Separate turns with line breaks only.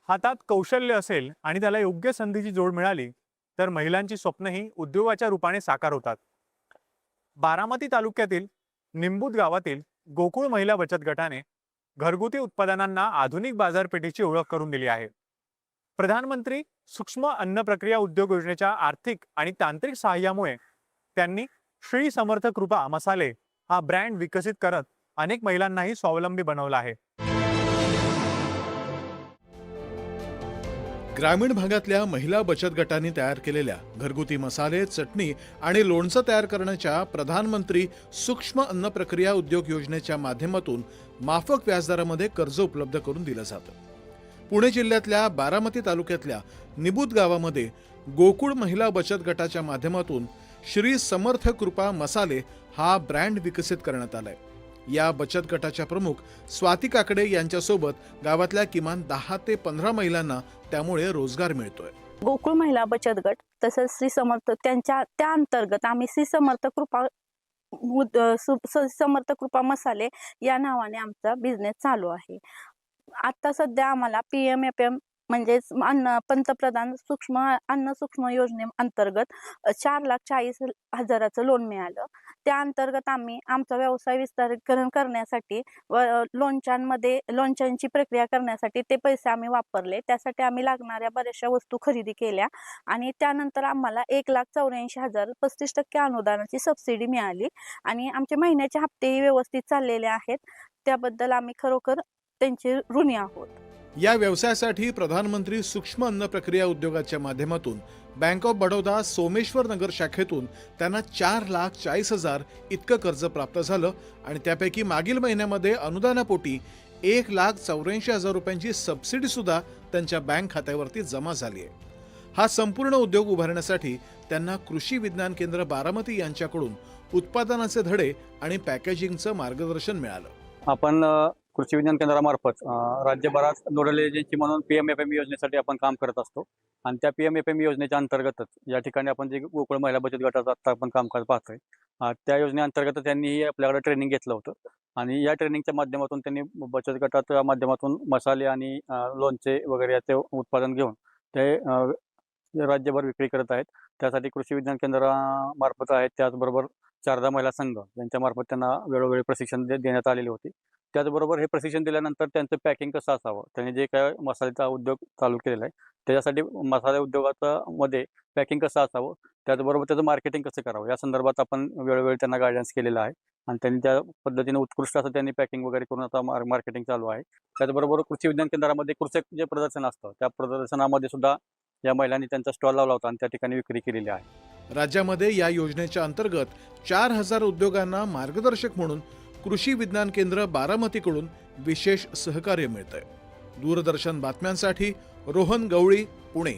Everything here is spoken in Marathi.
हातात कौशल्य असेल आणि त्याला योग्य संधीची जोड मिळाली तर महिलांची स्वप्नही उद्योगाच्या रूपाने साकार होतात. बारामती तालुक्यातील निंबूत गावातील गोकुळ महिला बचत गटाने घरगुती उत्पादनांना आधुनिक बाजारपेठेची ओळख करून दिली आहे. प्रधानमंत्री सूक्ष्म अन्न प्रक्रिया उद्योग योजनेच्या आर्थिक आणि तांत्रिक सहाय्यामुळे त्यांनी श्री समर्थ कृपा मसाले हा ब्रँड विकसित करत अनेक महिलांनाही स्वावलंबी बनवला आहे.
ग्रामीण भागातल्या महिला बचत गटांनी तयार केलेल्या घरगुती मसाले, चटणी आणि लोणचं तयार करण्याच्या प्रधानमंत्री सूक्ष्म अन्न प्रक्रिया उद्योग योजनेच्या माध्यमातून माफक व्याजदरामध्ये कर्ज उपलब्ध करून दिलं जातं. पुणे जिल्ह्यातल्या बारामती तालुक्यातल्या निबूत गावामध्ये गोकुळ महिला बचत गटाच्या माध्यमातून श्री समर्थ कृपा मसाले हा ब्रँड विकसित करण्यात आलाय. या बचत गटाच्या प्रमुख स्वाती काकडे यांच्यासोबत गावातल्या किमान 10 ते 15 महिलांना त्यामुळे रोजगार मिळतोय.
गोकुळ महिला बचत गट तसंच श्री समर्थ त्या अंतर्गत आम्ही श्री समर्थ कृपा मसाले या नावाने आमचा बिझनेस चालू आहे. आता सध्या आम्हाला PMFM म्हणजेच पंतप्रधान सूक्ष्म योजने अंतर्गत 4,40,000चं लोन मिळालं. त्या अंतर्गत आम्ही आमचा व्यवसाय विस्तारीकरण करण्यासाठी व लोणच्यांची प्रक्रिया करण्यासाठी ते पैसे आम्ही वापरले. त्यासाठी आम्ही लागणाऱ्या बऱ्याचशा वस्तू खरेदी केल्या आणि त्यानंतर आम्हाला 1,84,000 35% अनुदानाची सबसिडी मिळाली आणि आमचे महिन्याचे हप्तेही व्यवस्थित चाललेले आहेत. त्याबद्दल आम्ही खरोखर त्यांचे ऋणी आहोत.
या व्यवसायासाठी प्रधानमंत्री सूक्ष्म अन्न प्रक्रिया उद्योगाच्या माध्यमातून बँक ऑफ बडोदा सोमेश्वर नगर शाखेतून त्यांना 4,40,000 इतकं कर्ज प्राप्त झालं आणि त्यापैकी मागील महिन्यामध्ये अनुदानापोटी 1,84,000 रुपयांची सबसिडी सुद्धा त्यांच्या बँक खात्यावरती जमा झाली आहे. हा संपूर्ण उद्योग उभारण्यासाठी त्यांना कृषी विज्ञान केंद्र बारामती यांच्याकडून उत्पादनाचे धडे आणि पॅकेजिंगचं मार्गदर्शन मिळालं.
आपण कृषी विज्ञान केंद्रामार्फत राज्यभरात नोडल एजन्सी म्हणून PMFM योजनेसाठी आपण काम करत असतो आणि त्या PMFM योजनेच्या अंतर्गतच या ठिकाणी आपण जे गोकुळ महिला बचत गटाचं आता आपण कामकाज पाहतोय त्या योजनेअंतर्गत त्यांनी आपल्याकडे ट्रेनिंग घेतलं होतं आणि या ट्रेनिंगच्या माध्यमातून त्यांनी बचत गटाच्या माध्यमातून मसाले आणि लोणचे वगैरे याचे उत्पादन घेऊन ते राज्यभर विक्री करत आहेत. त्यासाठी कृषी विज्ञान केंद्रामार्फत आहेत, त्याचबरोबर शारदा महिला संघ यांच्यामार्फत त्यांना वेळोवेळी प्रशिक्षण देण्यात आलेले होते. त्याचबरोबर हे प्रशिक्षण दिल्यानंतर त्यांचं पॅकिंग कसं असावं, त्यांनी जे काय मसाल्याचा उद्योग चालू केलेला आहे त्याच्यासाठी मसाला उद्योगाचा मध्ये पॅकिंग कसं असावं, त्याचबरोबर त्याचं मार्केटिंग कसं करावं या संदर्भात आपण वेळोवेळी त्यांना गायडन्स केलेलं आहे आणि त्यांनी त्या पद्धतीने उत्कृष्ट असं त्यांनी पॅकिंग वगैरे करून आता मार्केटिंग चालू आहे. त्याचबरोबर कृषी विज्ञान केंद्रामध्ये कृषी जे प्रदर्शन असतं त्या प्रदर्शनामध्ये सुद्धा या महिलांनी त्यांचा स्टॉल लावला होता आणि त्या ठिकाणी विक्री केलेली आहे.
राज्यामध्ये या योजनेच्या अंतर्गत 4,000 उद्योगांना मार्गदर्शक म्हणून कृषी विज्ञान केंद्र बारामतीकडून विशेष सहकार्य मिळतंय. दूरदर्शन बातम्यांसाठी रोहन गवळी, पुणे.